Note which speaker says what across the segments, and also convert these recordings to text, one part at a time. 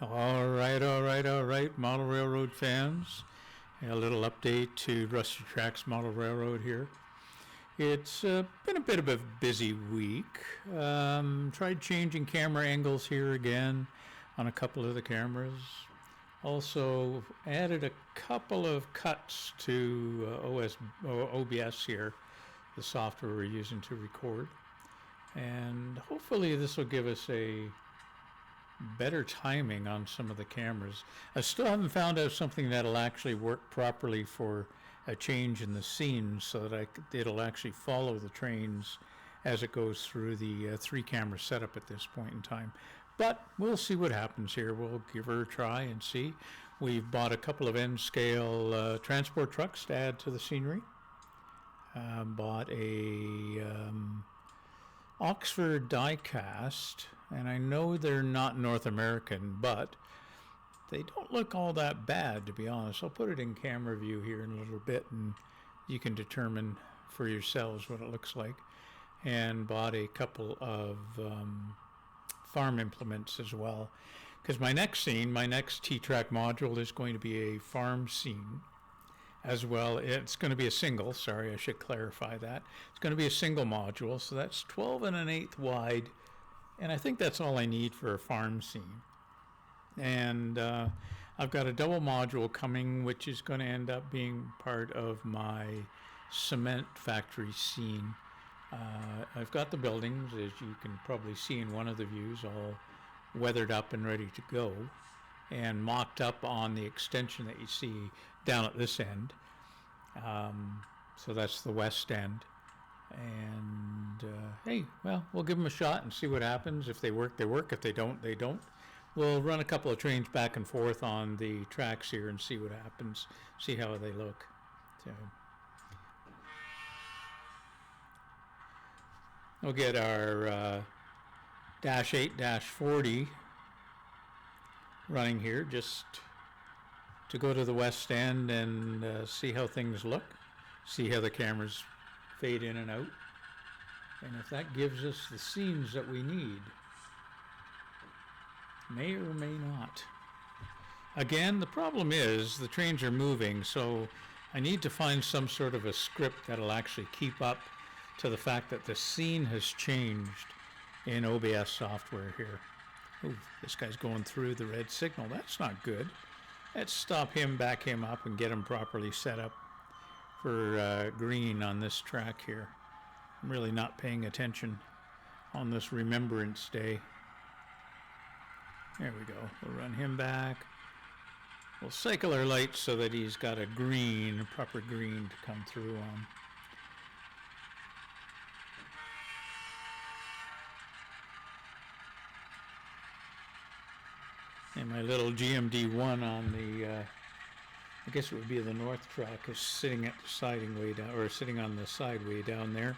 Speaker 1: All right, model railroad fans. A little update to Rusty Track's model railroad here. It's been a bit of a busy week. Tried changing camera angles here again on a couple of the cameras. Also added a couple of cuts to OBS here, the software we're using to record. And hopefully this will give us a better timing on some of the cameras. I still haven't found out something that'll actually work properly for a change in the scene so that it'll actually follow the trains as it goes through the 3-camera setup at this point in time. But we'll see what happens here. We'll give her a try and see. We've bought a couple of N-scale transport trucks to add to the scenery. Bought a Oxford die-cast, and I know they're not North American, but they don't look all that bad, to be honest. I'll put it in camera view here in a little bit, and you can determine for yourselves what it looks like. And bought a couple of farm implements as well, because my next scene, my next T-Trak module is going to be a farm scene as well. It's going to be a single, sorry, I should clarify that. It's going to be a single module, so that's 12 1/8 wide, and I think that's all I need for a farm scene. And I've got a double module coming, which is going to end up being part of my cement factory scene. I've got the buildings, as you can probably see in one of the views, all weathered up and ready to go, and mocked up on the extension that you see down at this end. So that's the west end. And hey, well, we'll give them a shot and see what happens. If they work, they work. If they don't, they don't. We'll run a couple of trains back and forth on the tracks here and see what happens, see how they look. So we'll get our dash 8 dash 40 running here just to go to the west end and see how things look, see how the cameras fade in and out, and if that gives us the scenes that we need. May or may not. Again, the problem is the trains are moving, so I need to find some sort of a script that'll actually keep up to the fact that the scene has changed in OBS software here. Ooh, this guy's going through the red signal. That's not good. Let's stop him, back him up, and get him properly set up for green on this track here. I'm really not paying attention on this Remembrance Day. There we go. We'll run him back. We'll cycle our lights so that he's got a green, a proper green to come through on. And my little GMD1 on the, I guess it would be the north track, is sitting at the siding way down, or sitting on the side way down there.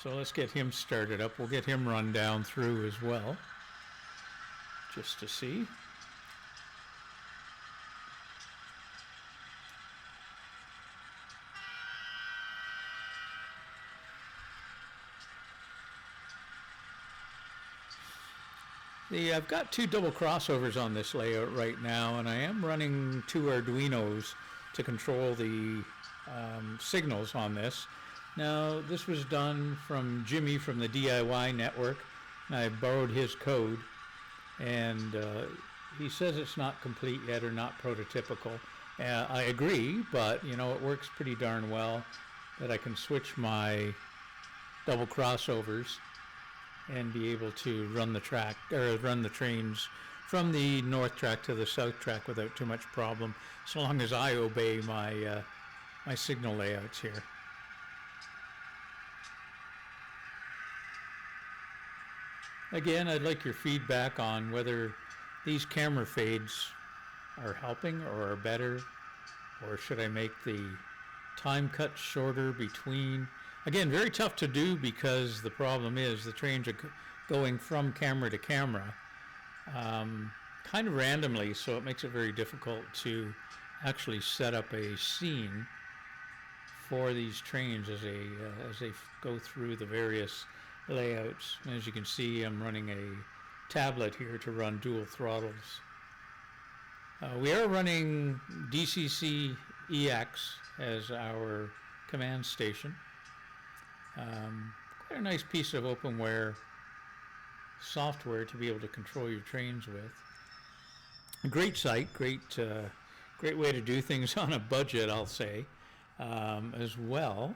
Speaker 1: So let's get him started up. We'll get him run down through as well, just to see. I've got 2 double crossovers on this layout right now, and I am running 2 Arduinos to control the signals on this. Now, this was done from Jimmy from the DIY network, and I borrowed his code, and he says it's not complete yet or not prototypical. I agree, but you know, it works pretty darn well that I can switch my double crossovers and be able to run the track, or run the trains from the north track to the south track without too much problem, so long as I obey my my signal layouts here. Again, I'd like your feedback on whether these camera fades are helping or are better, or should I make the time cut shorter between. Again, very tough to do because the problem is the trains are going from camera to camera kind of randomly, so it makes it very difficult to actually set up a scene for these trains as they go through the various layouts. And as you can see, I'm running a tablet here to run dual throttles We are running DCC EX as our command station. Quite a nice piece of openware software to be able to control your trains with. A great site, great way to do things on a budget, I'll say, as well.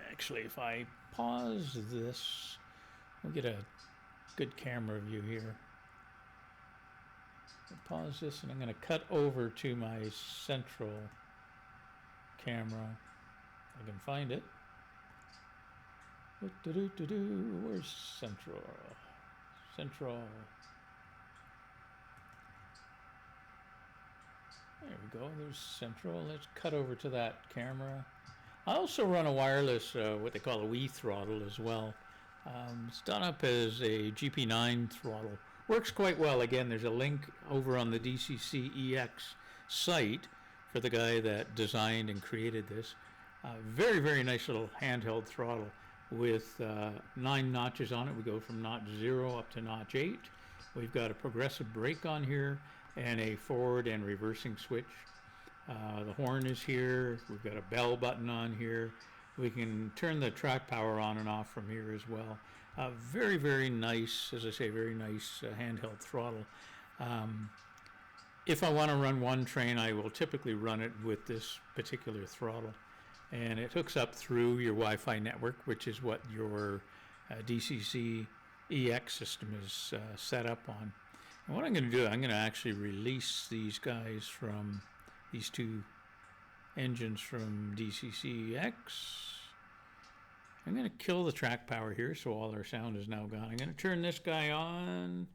Speaker 1: Actually, if I pause this, we'll get a good camera view here. I'll pause this, and I'm going to cut over to my central camera. I can find it. Where's central? Central. There we go. There's central. Let's cut over to that camera. I also run a wireless, what they call a Wii throttle as well. It's done up as a GP9 throttle. Works quite well. Again, there's a link over on the DCC EX site for the guy that designed and created this. Very, very nice little handheld throttle with 9 notches on it. We go from notch 0 up to notch 8. We've got a progressive brake on here and a forward and reversing switch. The horn is here. We've got a bell button on here. We can turn the track power on and off from here as well. Very, very nice, as I say, very nice handheld throttle. If I want to run one train, I will typically run it with this particular throttle. And it hooks up through your Wi-Fi network, which is what your DCC EX system is set up on. And what I'm going to do, I'm going to actually release these guys from these two engines from DCC EX. I'm going to kill the track power here, so all our sound is now gone. I'm going to turn this guy on,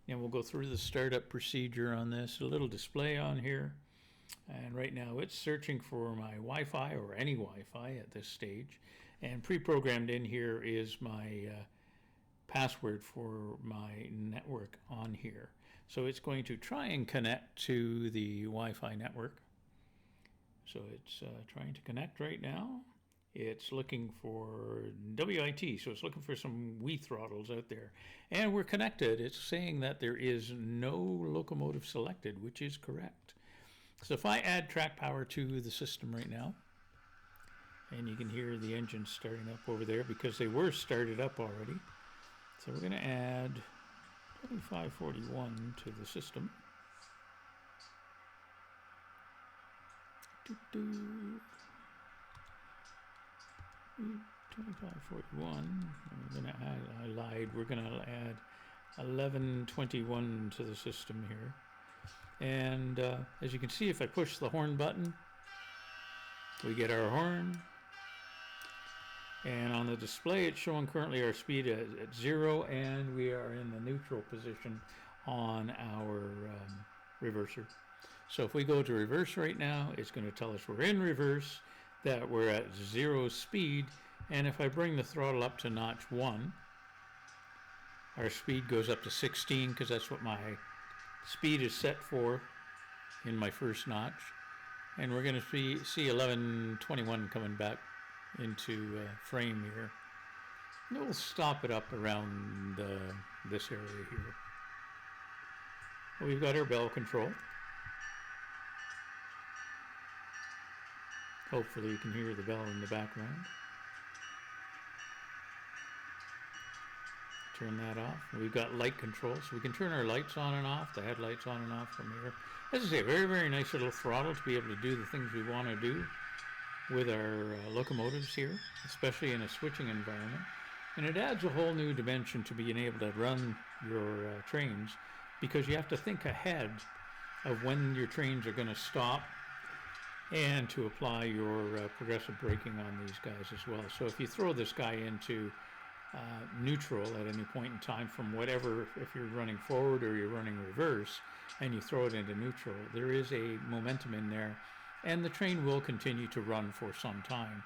Speaker 1: and we'll go through the startup procedure on this. A little display on here. And right now it's searching for my Wi-Fi or any Wi-Fi at this stage. And pre-programmed in here is my password for my network on here. So it's going to try and connect to the Wi-Fi network. So it's trying to connect right now. It's looking for WIT, so it's looking for some Wii throttles out there. And we're connected. It's saying that there is no locomotive selected, which is correct. So if I add track power to the system right now, and you can hear the engine starting up over there because they were started up already. So we're going to add 2541 to the system. 2541. We're going to add, I lied, we're going to add 1121 to the system here. And as you can see, if I push the horn button, we get our horn. And on the display, it's showing currently our speed at 0, and we are in the neutral position on our reverser. So if we go to reverse right now, it's going to tell us we're in reverse, that we're at 0 speed. And if I bring the throttle up to notch 1, our speed goes up to 16, because that's what my speed is set for in my first notch. And we're going to see 1121 coming back into frame here. And we'll stop it up around this area here. We've got our bell control. Hopefully you can hear the bell in the background. Turn that off. We've got light control, so we can turn our lights on and off, the headlights on and off from here. As I say, very, very nice little throttle to be able to do the things we want to do with our locomotives here, especially in a switching environment. And it adds a whole new dimension to being able to run your trains, because you have to think ahead of when your trains are going to stop and to apply your progressive braking on these guys as well. So if you throw this guy into neutral at any point in time from whatever, if you're running forward or you're running reverse, and you throw it into neutral, there is a momentum in there, and the train will continue to run for some time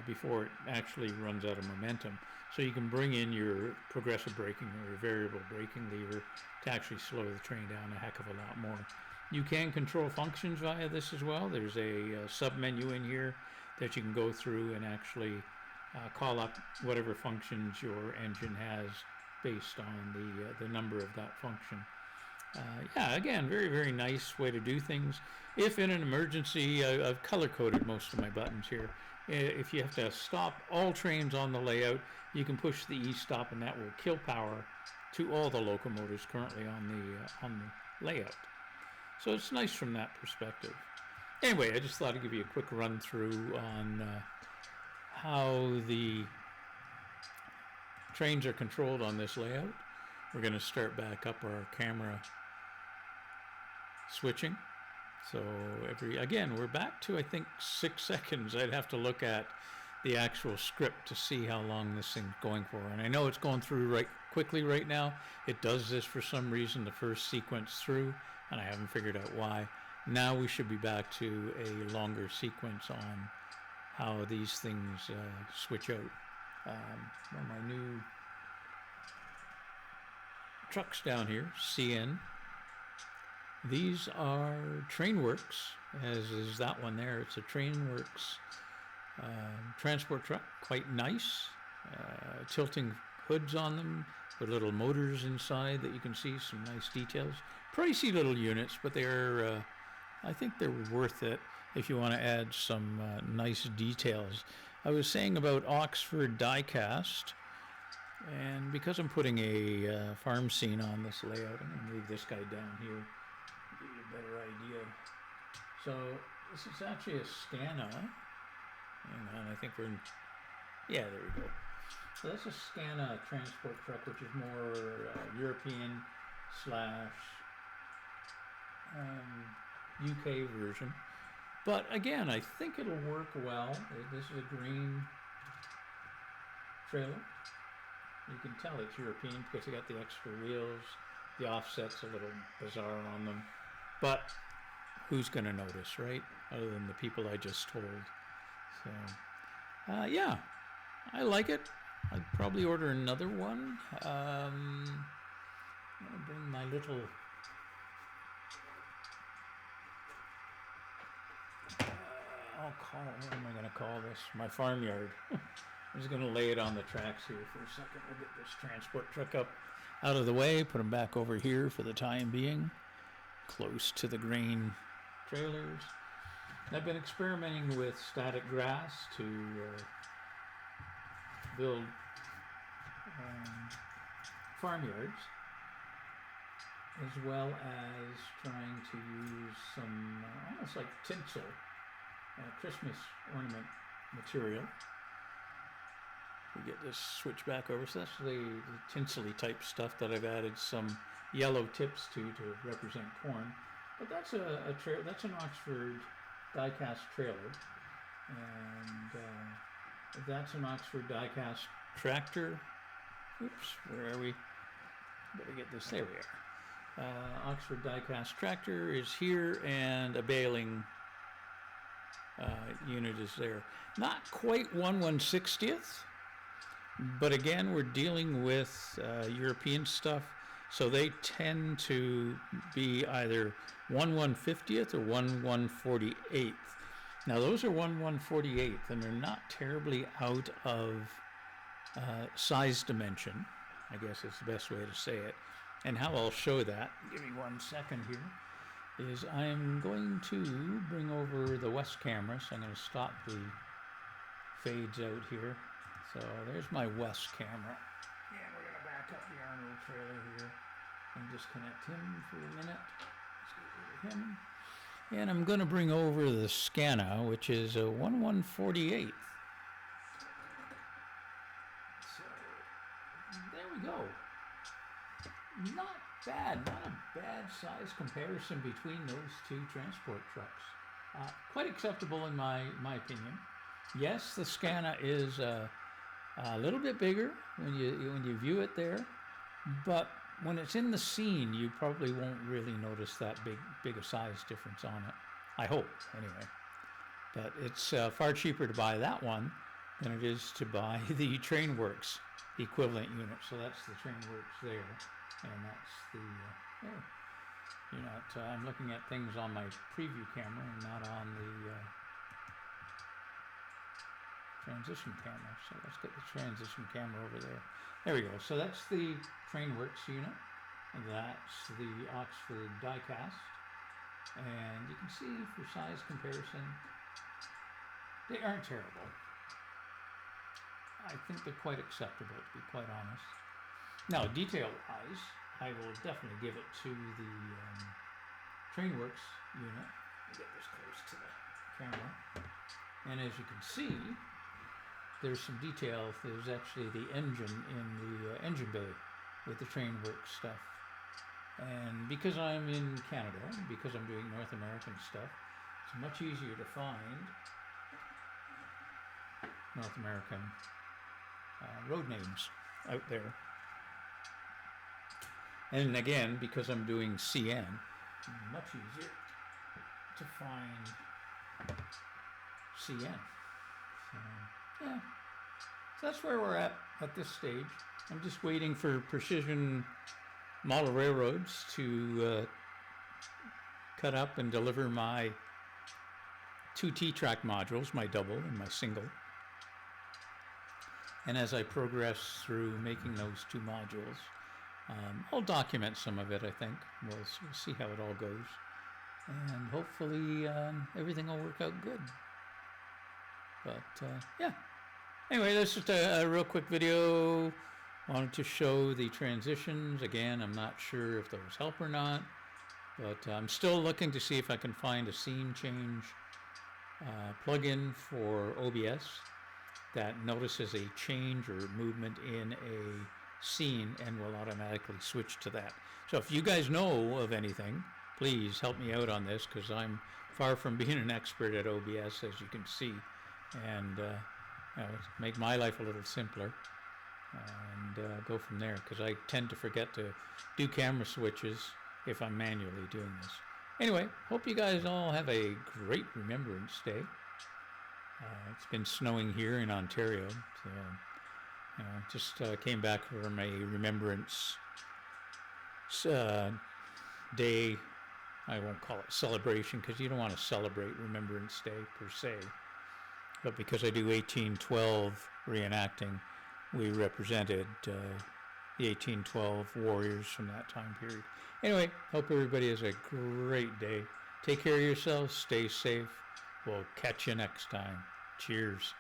Speaker 1: before it actually runs out of momentum. So you can bring in your progressive braking or your variable braking lever to actually slow the train down a heck of a lot more. You can control functions via this as well. There's a sub-menu in here that you can go through and actually call up whatever functions your engine has based on the number of that function. Yeah, again, very, very nice way to do things. If in an emergency, I've color coded most of my buttons here. If you have to stop all trains on the layout, you can push the E-stop and that will kill power to all the locomotives currently on the layout. So it's nice from that perspective. Anyway, I just thought I'd give you a quick run through on how the trains are controlled on this layout. We're going to start back up our camera switching. So again, we're back to, I think, 6 seconds. I'd have to look at the actual script to see how long this thing's going for. And I know it's going through right quickly right now. It does this for some reason the first sequence through, and I haven't figured out why. Now we should be back to a longer sequence on how these things switch out. One of my new trucks down here, CN. These are Trainworks, as is that one there. It's a Trainworks transport truck, quite nice. Tilting hoods on them with little motors inside that you can see, some nice details. Pricey little units, but they're, I think they're worth it if you want to add some nice details. I was saying about Oxford diecast, and because I'm putting a farm scene on this layout, I'm going to move this guy down here to give you a better idea. So this is actually a Scana. Hang on, I think we're in, yeah, there we go. So that's a Scana transport truck, which is more European slash UK version. But again, I think it'll work well. This is a green trailer. You can tell it's European because they got the extra wheels. The offset's a little bizarre on them. But who's going to notice, right? Other than the people I just told. So, yeah, I like it. I'd probably order another one. I'm going to bring my little... what am I going to call this? My farmyard. I'm just going to lay it on the tracks here for a second. We'll get this transport truck up out of the way, put them back over here for the time being, close to the grain trailers. I've been experimenting with static grass to build farmyards, as well as trying to use some almost like tinsel, Christmas ornament material. We get this switch back over, so that's the tinsel-y type stuff that I've added some yellow tips to represent corn. But that's that's an Oxford die-cast trailer, and that's an Oxford die-cast tractor. Oops, where are we? Better get this. There we are. Oxford die-cast tractor is here, and a baling unit is there. Not quite 1/160th, but again, we're dealing with European stuff, so they tend to be either 1/150th or 1/148th. Now those are 1/148th, and they're not terribly out of size dimension, I guess is the best way to say it. And how I'll show that, give me 1 second here, is I'm going to bring over the west camera, so I'm going to stop the fades out here. So there's my west camera. And we're going to back up the Arnold trailer here and disconnect him for a minute. Let's get rid of him. And I'm going to bring over the Scana, which is a 1/148th. So there we go. Not bad, not a bad size comparison between those two transport trucks. Quite acceptable in my opinion. Yes, the Scana is a little bit bigger when you view it there, but when it's in the scene, you probably won't really notice that big a size difference on it. I hope, anyway. But it's far cheaper to buy that one than it is to buy the Trainworks equivalent unit. So that's the Trainworks there, and that's the there. You're not. I'm looking at things on my preview camera and not on the transition camera. So let's get the transition camera over there. There we go. So that's the Trainworks unit. That's the Oxford die-cast. And you can see for size comparison, they aren't terrible. I think they're quite acceptable, to be quite honest. Now, detail-wise, I will definitely give it to the Trainworks unit. Let me get this close to the camera. And as you can see, there's some detail. There's actually the engine in the engine bay with the Trainworks stuff. And because I'm in Canada, because I'm doing North American stuff, it's much easier to find North American road names out there. And again, because I'm doing CN, much easier to find CN. So, yeah. So that's where we're at this stage. I'm just waiting for Precision Model Railroads to cut up and deliver my 2 T-Trak modules, my double and my single. And as I progress through making those 2 modules, I'll document some of it, I think. We'll see how it all goes. And hopefully everything will work out good. But yeah. Anyway, this is just a real quick video. Wanted to show the transitions. Again, I'm not sure if those help or not. But I'm still looking to see if I can find a scene change plugin for OBS that notices a change or movement in a scene and will automatically switch to that. So if you guys know of anything, please help me out on this, because I'm far from being an expert at OBS, as you can see, and make my life a little simpler and go from there, because I tend to forget to do camera switches if I'm manually doing this. Anyway, hope you guys all have a great Remembrance Day. It's been snowing here in Ontario, so just came back from a Remembrance Day. I won't call it celebration, because you don't want to celebrate Remembrance Day per se, but because I do 1812 reenacting, we represented the 1812 warriors from that time period. Anyway, hope everybody has a great day. Take care of yourselves, stay safe. We'll catch you next time. Cheers.